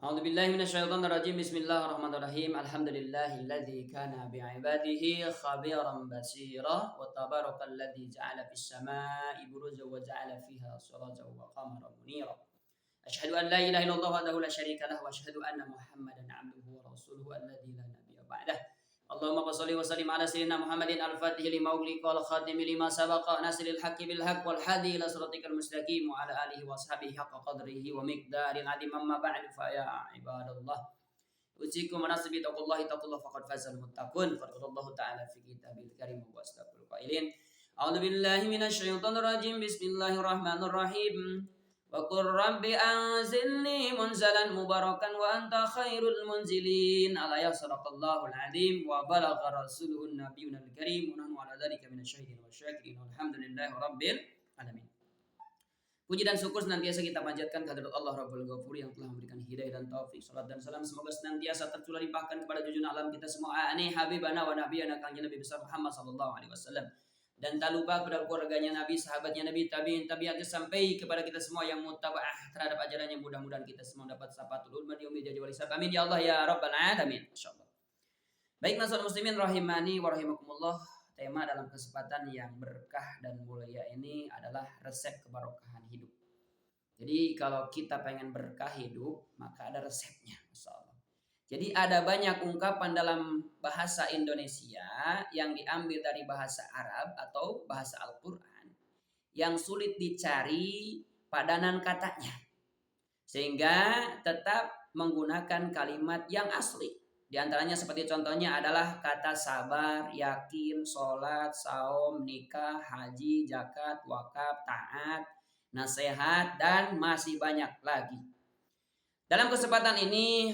أعوذ بالله من الشيطان الرجيم بسم الله الرحمن الرحيم الحمد لله الذي كان بعباده خبيرا بصيرا وتبارك الذي جعل في السماء بروجا وجعل فيها سراجا وقمرا منيرا أشهد أن لا إله إلا الله وحده لا شريك له وأشهد أن محمدا عبده ورسوله الذي لا نبي بعده اللهم صل وسلم على سيدنا محمد الفاتح لما أغلق والخاتم لما سبق ناصر الحق بالحق والهادي إلى صراطك المستقيم وعلى آله وأصحابه حق قدره ومقدار عظيم أما بعد فيا عباد الله أوصيكم ونفسي بتقوى الله اتقوا الله فقد فاز المتقون قال الله تعالى في كتابه الكريم وأصدق القائلين أعوذ بالله من الشيطان الرجيم بسم الله الرحمن الرحيم وقل رب أنزلني منزلا مباركا وأنت خير المنزلين ألا صدق الله العظيم وبلغ رسوله النبي الكريم ونحن على ذلك من الشاهدين والشاكرين والحمد لله رب العالمين. Puji dan syukur senantiasa kita panjatkan kehadirat Allah Rabbul Ghafur yang telah memberikan hidayah dan taufik. Salat dan salam semoga senantiasa tercurah limpahkan kepada junjungan alam kita semua ani habibana wa nabiyana kanjeng Nabi besar Muhammad sallallahu alaihi wasallam. Dan tak lupa kepada keluarganya Nabi, sahabatnya Nabi, tabi'in, tabi'atnya sampai kepada kita semua yang mutaba'ah terhadap ajarannya. Mudah-mudahan kita semua dapat syafatul ulma di yaumil jadi wali sabab. Amin ya Allah ya rabbal alamin. Insyaallah. Baik masyaallah muslimin rahimani wa rahimakumullah. Tema dalam kesempatan yang berkah dan mulia ini adalah resep keberkahan hidup. Jadi kalau kita pengen berkah hidup, maka ada resepnya, masyaallah. Jadi ada banyak ungkapan dalam bahasa Indonesia yang diambil dari bahasa Arab atau bahasa Al-Quran yang sulit dicari padanan katanya. Sehingga tetap menggunakan kalimat yang asli. Di antaranya seperti contohnya adalah kata sabar, yakin, sholat, saum, nikah, haji, zakat, wakaf, taat, nasihat, dan masih banyak lagi. Dalam kesempatan ini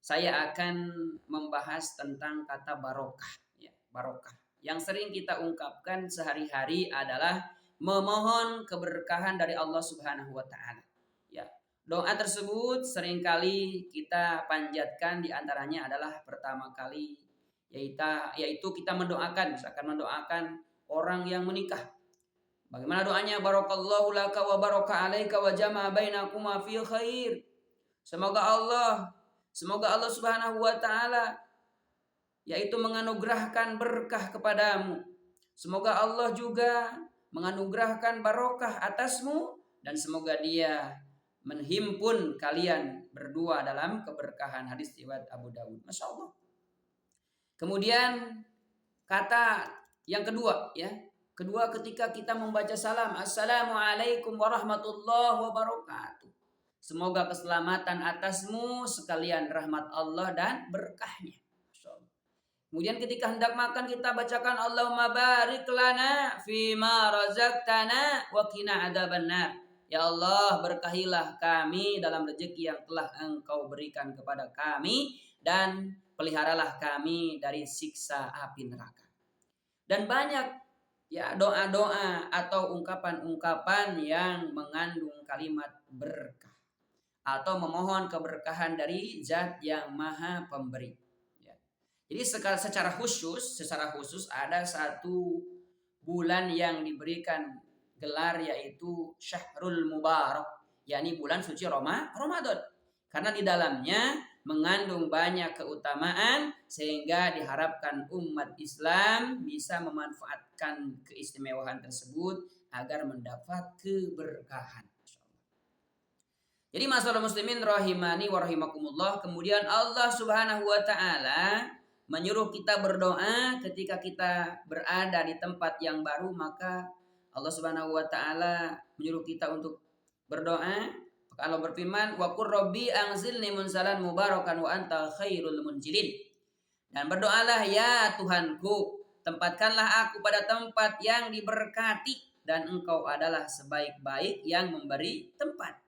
saya akan membahas tentang kata barokah. Ya, barokah. Yang sering kita ungkapkan sehari-hari adalah memohon keberkahan dari Allah Subhanahu wa taala. Ya. Doa tersebut seringkali kita panjatkan, di antaranya adalah pertama kali yaitu kita mendoakan, misalkan mendoakan orang yang menikah. Bagaimana doanya? Barakallahu laka wa baraka alaika wa jama'a bainakuma fi khair. Semoga Allah Subhanahu wa taala yaitu menganugerahkan berkah kepadamu. Semoga Allah juga menganugerahkan barokah atasmu dan semoga Dia menghimpun kalian berdua dalam keberkahan. Hadis riwayat Abu Dawud. Masya Allah. Kemudian kata yang kedua, ya. Kedua ketika kita membaca salam, Assalamualaikum warahmatullahi wabarakatuh. Semoga keselamatan atasmu sekalian rahmat Allah dan berkahnya. Kemudian ketika hendak makan kita bacakan Allahumma barik lana fima razaqtana wa qina adzabannar. Ya Allah, berkahilah kami dalam rezeki yang telah Engkau berikan kepada kami dan peliharalah kami dari siksa api neraka. Dan banyak ya doa-doa atau ungkapan-ungkapan yang mengandung kalimat berkah atau memohon keberkahan dari Zat yang Maha Pemberi. Ya. Jadi secara khusus ada satu bulan yang diberikan gelar yaitu Syahrul Mubarak, yakni bulan suci Ramadan. Karena di dalamnya mengandung banyak keutamaan sehingga diharapkan umat Islam bisa memanfaatkan keistimewaan tersebut agar mendapat keberkahan. Jadi masalah muslimin rahimani wa rahimakumullah, kemudian Allah Subhanahu wa taala menyuruh kita berdoa ketika kita berada di tempat yang baru, maka Allah Subhanahu wa taala menyuruh kita untuk berdoa. Allah berfirman, "Wa qur rabbi anzilni munzalan mubarakan wa anta khairul munzilin." Dan berdoalah, ya Tuhanku, tempatkanlah aku pada tempat yang diberkati dan Engkau adalah sebaik-baik yang memberi tempat.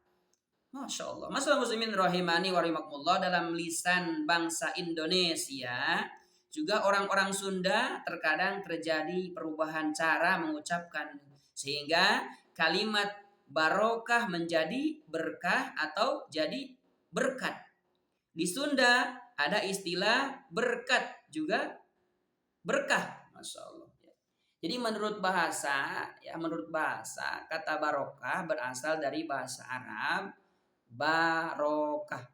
Masya Allah. Masalah muslimin rahimani wa rahimakumullah, dalam lisan bangsa Indonesia juga orang-orang Sunda terkadang terjadi perubahan cara mengucapkan sehingga kalimat barokah menjadi berkah atau jadi berkat. Di Sunda ada istilah berkat juga berkah. Masya Allah. Jadi menurut bahasa kata barokah berasal dari bahasa Arab barokah.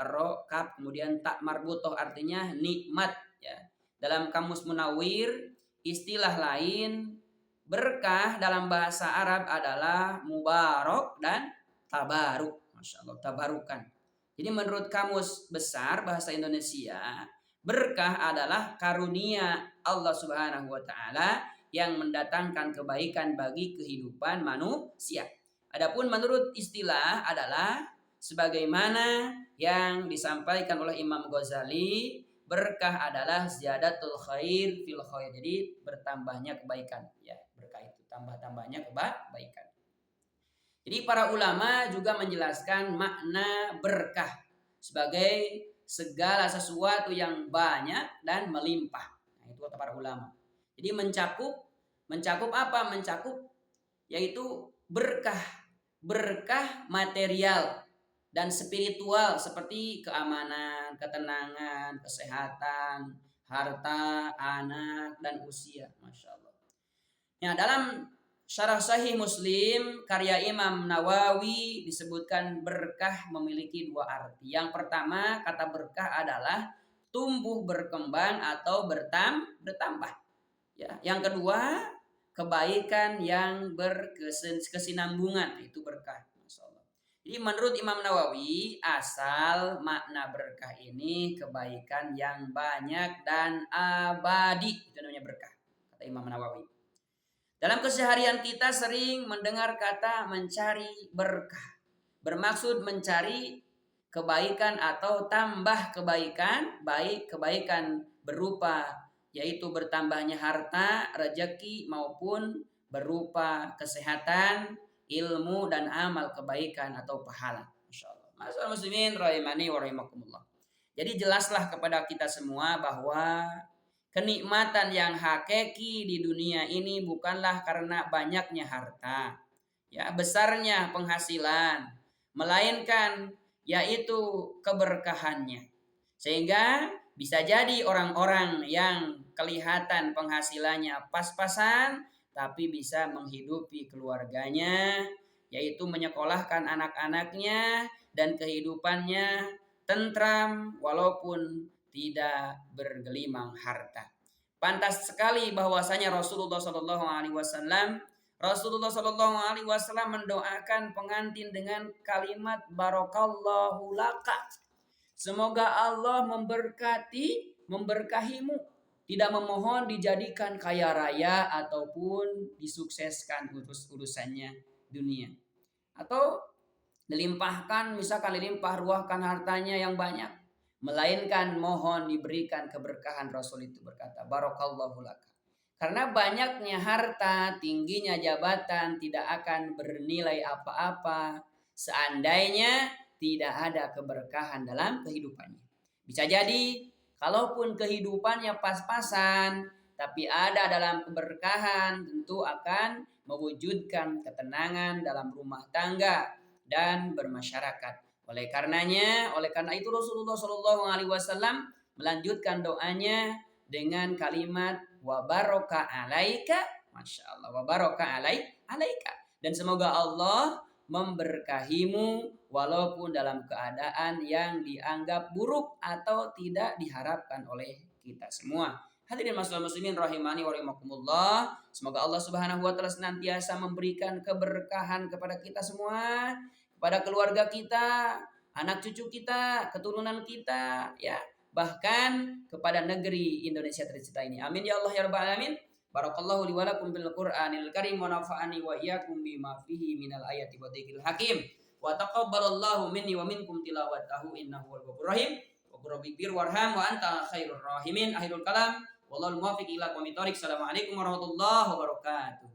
ro kaf kemudian tak marbutoh artinya nikmat ya. Dalam Kamus Munawwir istilah lain berkah dalam bahasa Arab adalah mubarak dan tabaruk. Masya Allah, tabarukan. Jadi menurut Kamus Besar Bahasa Indonesia, berkah adalah karunia Allah Subhanahu wa taala yang mendatangkan kebaikan bagi kehidupan manusia. Adapun menurut istilah adalah sebagaimana yang disampaikan oleh Imam Ghazali, berkah adalah ziyadatul khair fil khair. Jadi bertambahnya kebaikan ya. Berkah itu tambah-tambahnya kebaikan. Jadi para ulama juga menjelaskan makna berkah sebagai segala sesuatu yang banyak dan melimpah. Nah, itu kata para ulama. Jadi mencakup apa? Mencakup yaitu berkah material dan spiritual seperti keamanan, ketenangan, kesehatan, harta, anak, dan usia. Masya Allah. Nah, dalam Syarah Sahih Muslim karya Imam Nawawi disebutkan berkah memiliki dua arti. Yang pertama, kata berkah adalah tumbuh berkembang atau bertambah. Ya, yang kedua, kebaikan yang berkesinambungan, itu berkah. Masyaallah. Jadi menurut Imam Nawawi, asal makna berkah ini kebaikan yang banyak dan abadi, itu namanya berkah, kata Imam Nawawi. Dalam keseharian kita sering mendengar kata mencari berkah. Bermaksud mencari kebaikan atau tambah kebaikan, baik kebaikan berupa yaitu bertambahnya harta, rezeki maupun berupa kesehatan, ilmu dan amal kebaikan atau pahala. Masyaallah. Masyaallah muslimin rahimani wa rahimakumullah. Jadi jelaslah kepada kita semua bahwa kenikmatan yang hakiki di dunia ini bukanlah karena banyaknya harta, ya, besarnya penghasilan, melainkan yaitu keberkahannya. Sehingga bisa jadi orang-orang yang kelihatan penghasilannya pas-pasan tapi bisa menghidupi keluarganya, yaitu menyekolahkan anak-anaknya dan kehidupannya tentram walaupun tidak bergelimang harta. Pantas sekali bahwasanya Rasulullah SAW mendoakan pengantin dengan kalimat barakallahu laka. Semoga Allah memberkahimu. Tidak memohon dijadikan kaya raya ataupun disukseskan urusannya dunia. Atau dilimpahkan, misalkan dilimpah ruahkan hartanya yang banyak. Melainkan mohon diberikan keberkahan. Rasul itu berkata, barakallahu laka. Karena banyaknya harta, tingginya jabatan tidak akan bernilai apa-apa seandainya tidak ada keberkahan dalam kehidupannya. Bisa jadi, kalaupun kehidupannya pas-pasan, tapi ada dalam keberkahan, tentu akan mewujudkan ketenangan dalam rumah tangga dan bermasyarakat. Oleh karena itu Rasulullah SAW melanjutkan doanya dengan kalimat wa baraka alaika, masya Allah, wa baraka alaika, dan semoga Allah memberkahimu walaupun dalam keadaan yang dianggap buruk atau tidak diharapkan oleh kita semua. Hadirin muslimin rahimani wa rahimakumullah. Semoga Allah Subhanahu wa taala senantiasa memberikan keberkahan kepada kita semua, kepada keluarga kita, anak cucu kita, keturunan kita, ya, bahkan kepada negeri Indonesia tercinta ini. Amin ya Allah ya rabbal alamin. Barakallahu li wa lakum bil Qur'anil karim wa nafa'ani wa iyyakum bima fihi minal ayati wa dzikril hakim. Wa taqabbalallahu minni wa minkum tilawatahu innahu wal ghafurur rahim. Wa rabbi bir warham wa anta khairur rahimin. Akhirul kalam wallahu muwaffiq ila aqwamit thoriq. Assalamualaikum warahmatullahi wabarakatuh.